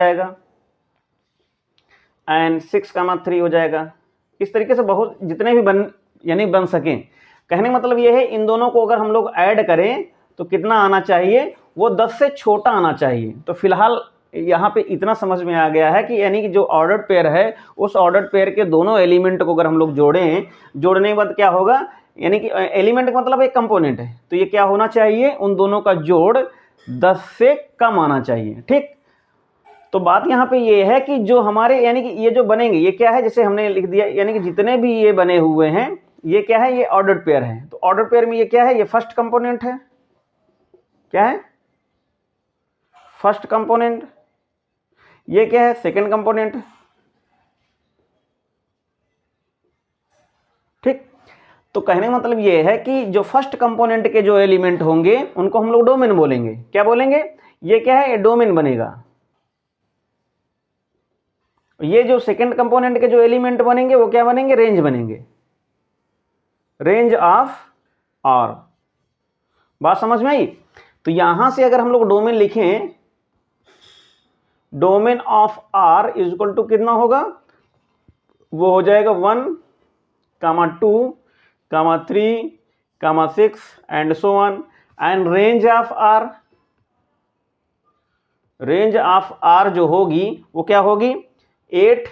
जाएगा एंड 6,3 हो जाएगा। इस तरीके से बहुत जितने भी बन सकें। कहने का मतलब ये है इन दोनों को अगर हम लोग ऐड करें तो कितना आना चाहिए, वो 10 से छोटा आना चाहिए। तो फिलहाल यहाँ पे इतना समझ में आ गया है कि यानी कि जो ऑर्डर्ड पेयर है उस ऑर्डर्ड पेयर के दोनों एलिमेंट को अगर हम लोग जोड़ें, जोड़ने के बाद क्या होगा, यानी कि एलिमेंट का मतलब एक कंपोनेंट है, तो ये क्या होना चाहिए, उन दोनों का जोड़ 10 से कम आना चाहिए। ठीक, तो बात यहाँ पे ये है कि जो हमारे यानी कि ये जो बनेंगे ये क्या है, जैसे हमने लिख दिया, यानी कि जितने भी ये बने हुए हैं ये क्या है, ये ऑर्डर्ड पेयर है। तो ऑर्डर्ड पेयर में ये क्या है, ये फर्स्ट कंपोनेंट है। क्या है, फर्स्ट कंपोनेंट। ये क्या है, सेकंड कंपोनेंट। ठीक, तो कहने का मतलब ये है कि जो फर्स्ट कंपोनेंट के जो एलिमेंट होंगे उनको हम लोग डोमेन बोलेंगे। क्या बोलेंगे, ये क्या है, ये डोमेन बनेगा। ये जो सेकंड कंपोनेंट के जो एलिमेंट बनेंगे वो क्या बनेंगे, रेंज बनेंगे, रेंज ऑफ आर। बात समझ में आई। तो यहां से अगर हम लोग डोमेन लिखें, domain of R is equal to कितना होगा, वो हो जाएगा 1, 2, 3, 6 and so on. And range of R, range of R जो होगी वो क्या होगी, 8,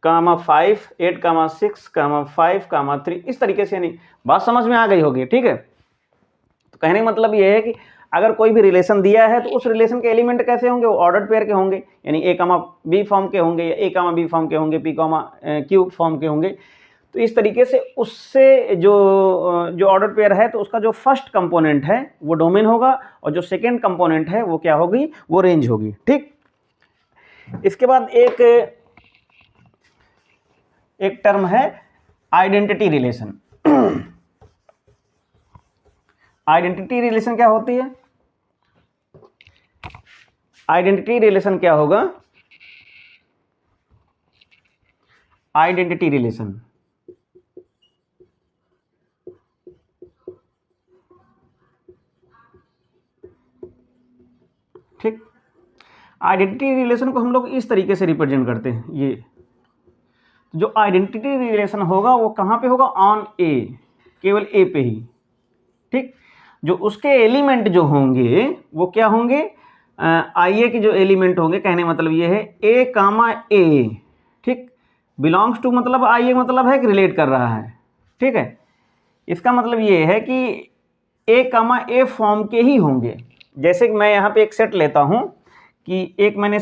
5, 8, 6, 5, 3, इस तरीके से। यानी बात समझ में आ गई होगी। ठीक है, तो कहने का मतलब ये है कि अगर कोई भी रिलेशन दिया है तो उस रिलेशन के एलिमेंट कैसे होंगे, वो ऑर्डर्ड पेयर के होंगे, यानी ए कामा बी फॉर्म के होंगे, या ए कामा बी फॉर्म के होंगे, पी कामा क्यू फॉर्म के होंगे। तो इस तरीके से उससे जो ऑर्डर पेयर है तो उसका जो फर्स्ट कंपोनेंट है वो डोमेन होगा, और जो सेकेंड कंपोनेंट है वो क्या होगी, वो रेंज होगी। ठीक, इसके बाद एक टर्म है आइडेंटिटी रिलेशन। आइडेंटिटी रिलेशन क्या होती है, आइडेंटिटी रिलेशन क्या होगा, आइडेंटिटी रिलेशन ठीक, आइडेंटिटी रिलेशन को हम लोग इस तरीके से रिप्रेजेंट करते हैं। ये जो आइडेंटिटी रिलेशन होगा वो कहाँ पे होगा, ऑन ए, केवल ए पे ही। ठीक, जो उसके एलिमेंट जो होंगे वो क्या होंगे, आई ए के जो एलिमेंट होंगे, कहने मतलब ये है ए कामा ए। ठीक, बिलोंग्स टू मतलब आई ए मतलब है कि रिलेट कर रहा है। ठीक है, इसका मतलब ये है कि ए कामा ए फॉर्म के ही होंगे। जैसे कि मैं यहाँ पे एक सेट लेता हूँ कि एक मैंने